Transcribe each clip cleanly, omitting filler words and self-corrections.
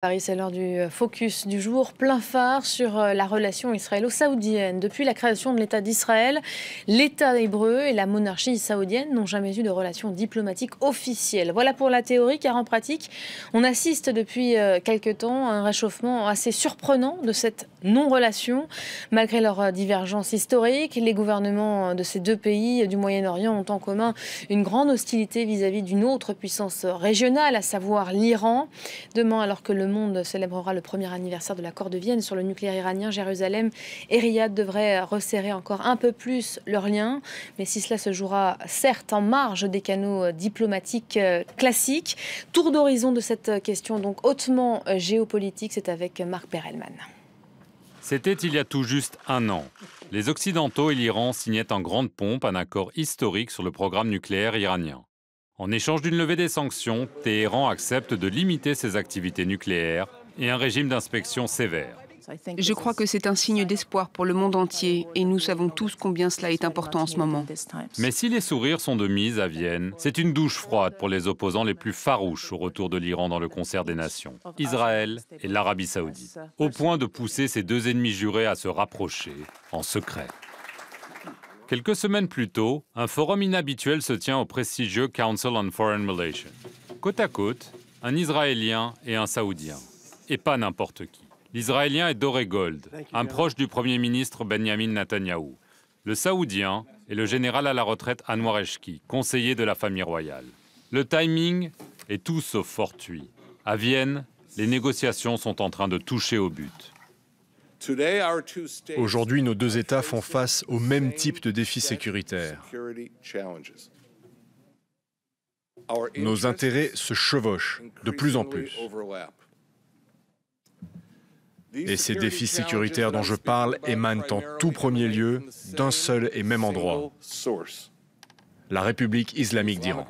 Paris, c'est l'heure du focus du jour, plein phare sur la relation israélo-saoudienne. Depuis la création de l'État d'Israël, l'État hébreu et la monarchie saoudienne n'ont jamais eu de relation diplomatique officielle. Voilà pour la théorie, car en pratique, on assiste depuis quelque temps à un réchauffement assez surprenant de cette non-relation. Malgré leurs divergences historiques, les gouvernements de ces deux pays du Moyen-Orient ont en commun une grande hostilité vis-à-vis d'une autre puissance régionale, à savoir l'Iran. Demain, alors que le monde célébrera le premier anniversaire de l'accord de Vienne sur le nucléaire iranien, Jérusalem et Riyad devraient resserrer encore un peu plus leurs liens. Mais si cela se jouera certes en marge des canaux diplomatiques classiques, tour d'horizon de cette question donc hautement géopolitique, c'est avec Marc Perelman. C'était il y a tout juste un an. Les Occidentaux et l'Iran signaient en grande pompe un accord historique sur le programme nucléaire iranien. En échange d'une levée des sanctions, Téhéran accepte de limiter ses activités nucléaires et un régime d'inspection sévère. Je crois que c'est un signe d'espoir pour le monde entier et nous savons tous combien cela est important en ce moment. Mais si les sourires sont de mise à Vienne, c'est une douche froide pour les opposants les plus farouches au retour de l'Iran dans le concert des nations, Israël et l'Arabie saoudite, au point de pousser ces deux ennemis jurés à se rapprocher en secret. Quelques semaines plus tôt, un forum inhabituel se tient au prestigieux Council on Foreign Relations. Côte à côte, un Israélien et un Saoudien. Et pas n'importe qui. L'Israélien est Doré Gold, un proche du Premier ministre Benjamin Netanyahou. Le Saoudien est le général à la retraite Anwar Eshki, conseiller de la famille royale. Le timing est tout sauf fortuit. À Vienne, les négociations sont en train de toucher au but. Aujourd'hui, nos deux États font face au même type de défis sécuritaires. Nos intérêts se chevauchent de plus en plus. Et ces défis sécuritaires dont je parle émanent en tout premier lieu d'un seul et même endroit, la République islamique d'Iran.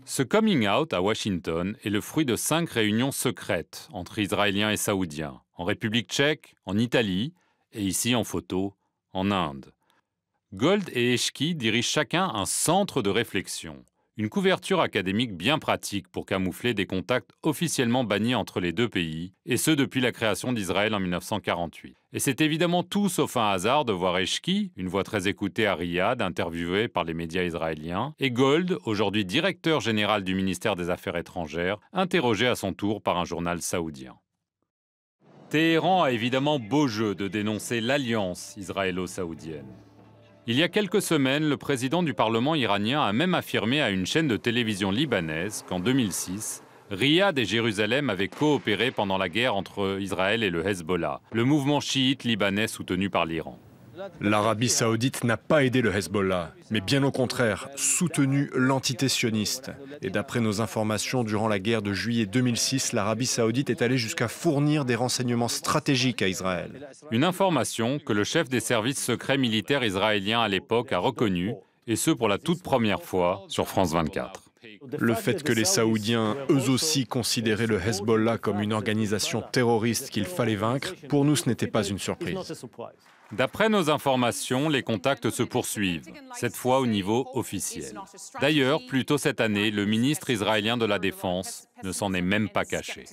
Ce coming out à Washington est le fruit de 5 réunions secrètes entre Israéliens et Saoudiens, en République tchèque, en Italie et ici en photo, en Inde. Gold et Eshki dirigent chacun un centre de réflexion, une couverture académique bien pratique pour camoufler des contacts officiellement bannis entre les deux pays, et ce depuis la création d'Israël en 1948. Et c'est évidemment tout sauf un hasard de voir Eshki, une voix très écoutée à Riyad, interviewé par les médias israéliens, et Gold, aujourd'hui directeur général du ministère des Affaires étrangères, interrogé à son tour par un journal saoudien. Téhéran a évidemment beau jeu de dénoncer l'alliance israélo-saoudienne. Il y a quelques semaines, le président du Parlement iranien a même affirmé à une chaîne de télévision libanaise qu'en 2006, Riyad et Jérusalem avaient coopéré pendant la guerre entre Israël et le Hezbollah, le mouvement chiite libanais soutenu par l'Iran. L'Arabie saoudite n'a pas aidé le Hezbollah, mais bien au contraire, soutenu l'entité sioniste. Et d'après nos informations, durant la guerre de juillet 2006, l'Arabie saoudite est allée jusqu'à fournir des renseignements stratégiques à Israël. Une information que le chef des services secrets militaires israéliens à l'époque a reconnue, et ce pour la toute première fois sur France 24. Le fait que les Saoudiens, eux aussi, considéraient le Hezbollah comme une organisation terroriste qu'il fallait vaincre, pour nous, ce n'était pas une surprise. D'après nos informations, les contacts se poursuivent, cette fois au niveau officiel. D'ailleurs, plus tôt cette année, le ministre israélien de la Défense ne s'en est même pas caché.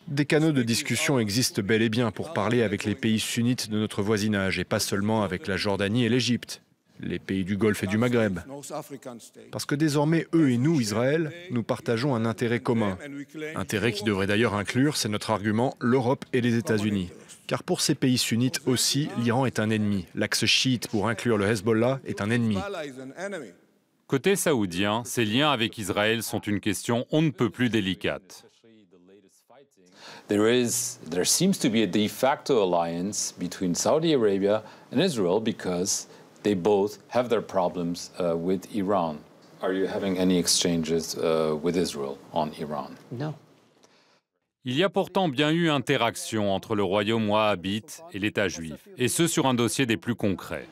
Des canaux de discussion existent bel et bien pour parler avec les pays sunnites de notre voisinage, et pas seulement avec la Jordanie et l'Égypte, les pays du Golfe et du Maghreb. Parce que désormais, eux et nous, Israël, nous partageons un intérêt commun. Intérêt qui devrait d'ailleurs inclure, c'est notre argument, l'Europe et les États-Unis. Car pour ces pays sunnites aussi, l'Iran est un ennemi. L'axe chiite, pour inclure le Hezbollah, est un ennemi. Côté saoudien, ces liens avec Israël sont une question on ne peut plus délicate. There seems to be a de facto alliance between Saudi Arabia and Israel because they both have their problems with Iran. Are you having any exchanges with Israel on Iran? No. Il y a pourtant bien eu interaction entre le royaume wahhabite et l'État juif, et ce sur un dossier des plus concrets.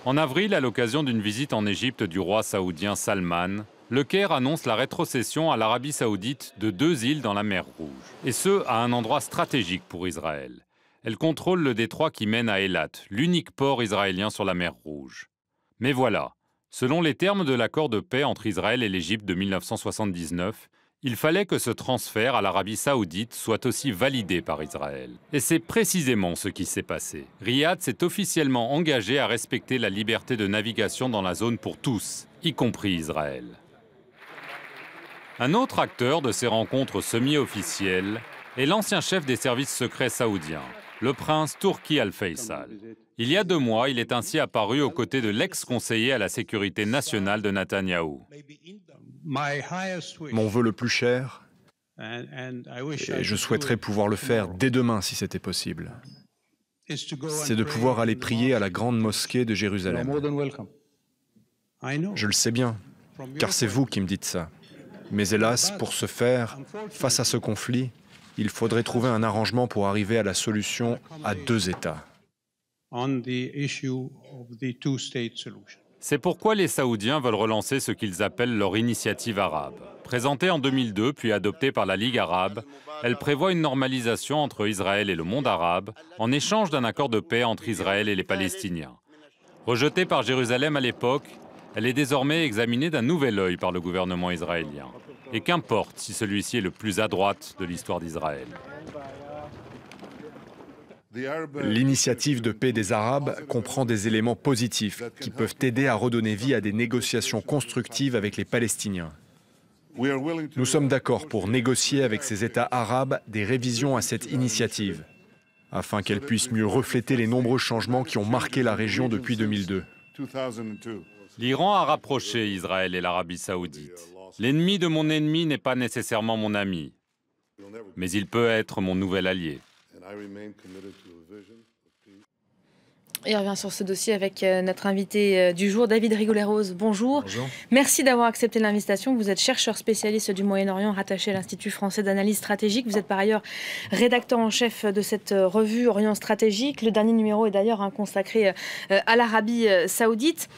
En avril, à l'occasion d'une visite en Égypte du roi saoudien Salman, le Caire annonce la rétrocession à l'Arabie saoudite de 2 îles dans la mer Rouge, et ce, à un endroit stratégique pour Israël. Elle contrôle le détroit qui mène à Eilat, l'unique port israélien sur la mer Rouge. Mais voilà, selon les termes de l'accord de paix entre Israël et l'Égypte de 1979, Il fallait que ce transfert à l'Arabie saoudite soit aussi validé par Israël. Et c'est précisément ce qui s'est passé. Riyad s'est officiellement engagé à respecter la liberté de navigation dans la zone pour tous, y compris Israël. Un autre acteur de ces rencontres semi-officielles est l'ancien chef des services secrets saoudiens, le prince Turki Al-Faisal. Il y a 2 mois, il est ainsi apparu aux côtés de l'ex-conseiller à la sécurité nationale de Netanyahou. Mon vœu le plus cher, et je souhaiterais pouvoir le faire dès demain si c'était possible, c'est de pouvoir aller prier à la grande mosquée de Jérusalem. Je le sais bien, car c'est vous qui me dites ça. Mais hélas, pour ce faire, face à ce conflit, il faudrait trouver un arrangement pour arriver à la solution à 2 États. C'est pourquoi les Saoudiens veulent relancer ce qu'ils appellent leur initiative arabe. Présentée en 2002 puis adoptée par la Ligue arabe, elle prévoit une normalisation entre Israël et le monde arabe en échange d'un accord de paix entre Israël et les Palestiniens. Rejetée par Jérusalem à l'époque, elle est désormais examinée d'un nouvel œil par le gouvernement israélien. Et qu'importe si celui-ci est le plus à droite de l'histoire d'Israël. L'initiative de paix des Arabes comprend des éléments positifs qui peuvent aider à redonner vie à des négociations constructives avec les Palestiniens. Nous sommes d'accord pour négocier avec ces États arabes des révisions à cette initiative, afin qu'elle puisse mieux refléter les nombreux changements qui ont marqué la région depuis 2002. L'Iran a rapproché Israël et l'Arabie saoudite. L'ennemi de mon ennemi n'est pas nécessairement mon ami, mais il peut être mon nouvel allié. Et on revient sur ce dossier avec notre invité du jour, David Rigoleros. Bonjour. Bonjour. Merci d'avoir accepté l'invitation. Vous êtes chercheur spécialiste du Moyen-Orient rattaché à l'Institut français d'analyse stratégique. Vous êtes par ailleurs rédacteur en chef de cette revue Orient stratégique. Le dernier numéro est d'ailleurs consacré à l'Arabie saoudite.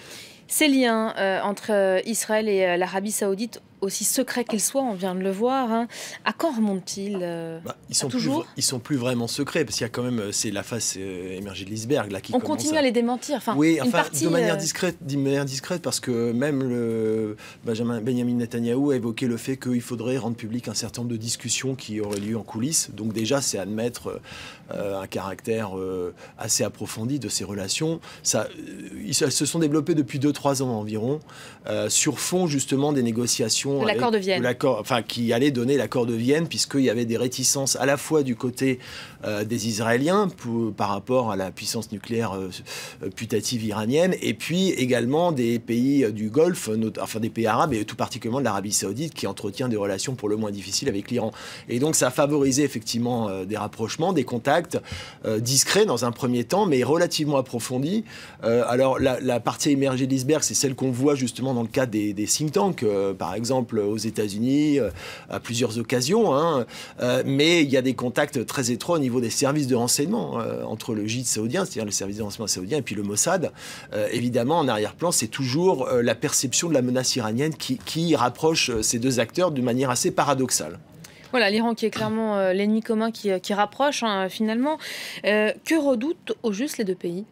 Ces liens entre Israël et l'Arabie saoudite, aussi secrets qu'ils soient, on vient de le voir, à quand remontent-ils Ils sont plus vraiment secrets, parce qu'il y a quand même, c'est la face émergée de l'iceberg là qui on continue à les démentir. Oui, de manière discrète, parce que même Benjamin Netanyahou a évoqué le fait qu'il faudrait rendre public un certain nombre de discussions qui auraient lieu en coulisses. Donc déjà, c'est admettre un caractère assez approfondi de ces relations. Elles se sont développées depuis 2-3 ans environ, sur fond justement des négociations de l'accord de Vienne. Qui allait donner l'accord de Vienne, puisqu'il y avait des réticences à la fois du côté des Israéliens par rapport à la puissance nucléaire putative iranienne, et puis également des pays du Golfe, des pays arabes, et tout particulièrement de l'Arabie saoudite, qui entretient des relations pour le moins difficiles avec l'Iran. Et donc ça a favorisé effectivement des rapprochements, des contacts discrets dans un premier temps, mais relativement approfondis. Alors la partie émergée de l'iceberg, c'est celle qu'on voit justement dans le cadre des think tanks, par exemple aux États-Unis, à plusieurs occasions, mais il y a des contacts très étroits au niveau des services de renseignement entre le JID saoudien, c'est-à-dire le service de renseignement saoudien, et puis le Mossad. Évidemment, en arrière-plan, c'est toujours la perception de la menace iranienne qui rapproche ces 2 acteurs d'une manière assez paradoxale. Voilà, l'Iran qui est clairement l'ennemi commun qui rapproche finalement. Que redoutent au juste les 2 pays ?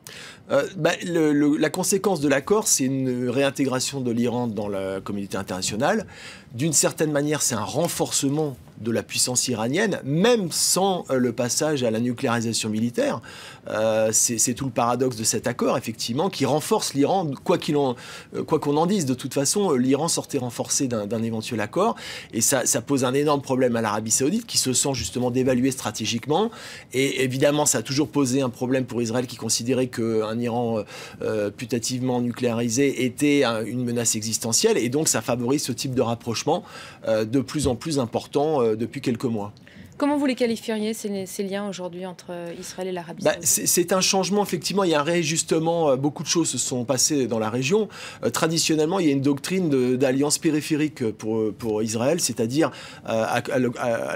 La conséquence de l'accord, c'est une réintégration de l'Iran dans la communauté internationale. D'une certaine manière, c'est un renforcement de la puissance iranienne, même sans le passage à la nucléarisation militaire. C'est tout le paradoxe de cet accord, effectivement, qui renforce l'Iran, quoi qu'on en dise. De toute façon, l'Iran sortait renforcé d'un éventuel accord, et ça pose un énorme problème à l'Arabie saoudite, qui se sent justement dévaluée stratégiquement. Et évidemment, ça a toujours posé un problème pour Israël, qui considérait qu'un Iran putativement nucléarisé était une menace existentielle, et donc ça favorise ce type de rapprochement de plus en plus important depuis quelques mois. Comment vous les qualifieriez, ces liens aujourd'hui entre Israël et l'Arabie saoudite ? C'est un changement, effectivement, il y a un réajustement, beaucoup de choses se sont passées dans la région. Traditionnellement, il y a une doctrine d'alliance périphérique pour Israël, c'est-à-dire à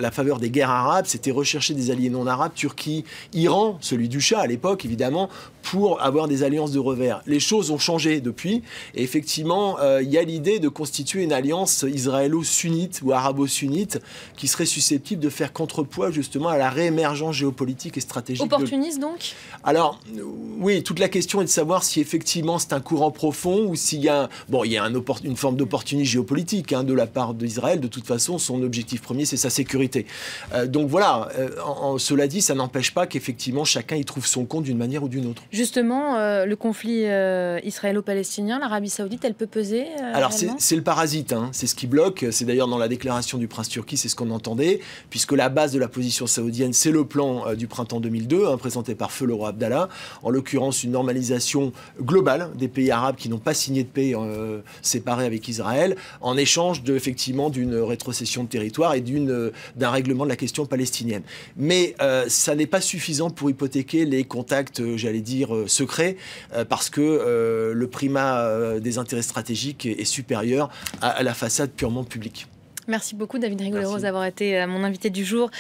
la faveur des guerres arabes, c'était rechercher des alliés non arabes, Turquie, Iran, celui du Shah à l'époque, évidemment, pour avoir des alliances de revers. Les choses ont changé depuis, et effectivement, il y a l'idée de constituer une alliance israélo-sunnite ou arabo-sunnite qui serait susceptible de faire contrepoids justement à la réémergence géopolitique et stratégique. Opportuniste donc ? Alors, oui, toute la question est de savoir si effectivement c'est un courant profond ou s'il y a, une forme d'opportunisme géopolitique de la part d'Israël. De toute façon, son objectif premier, c'est sa sécurité. Donc voilà, cela dit, ça n'empêche pas qu'effectivement chacun y trouve son compte d'une manière ou d'une autre. Justement, le conflit israélo-palestinien, l'Arabie Saoudite, elle peut peser Alors c'est le parasite, c'est ce qui bloque. C'est d'ailleurs dans la déclaration du prince turki, c'est ce qu'on entendait, puisque la base de la position saoudienne, c'est le plan du printemps 2002, présenté par feu le roi Abdallah. En l'occurrence, une normalisation globale des pays arabes qui n'ont pas signé de paix séparés avec Israël, en échange effectivement d'une rétrocession de territoire et d'un règlement de la question palestinienne. Mais ça n'est pas suffisant pour hypothéquer les contacts, j'allais dire, secrets, parce que le primat des intérêts stratégiques est supérieur à la façade purement publique. Merci beaucoup David Rigoleros d'avoir été mon invité du jour.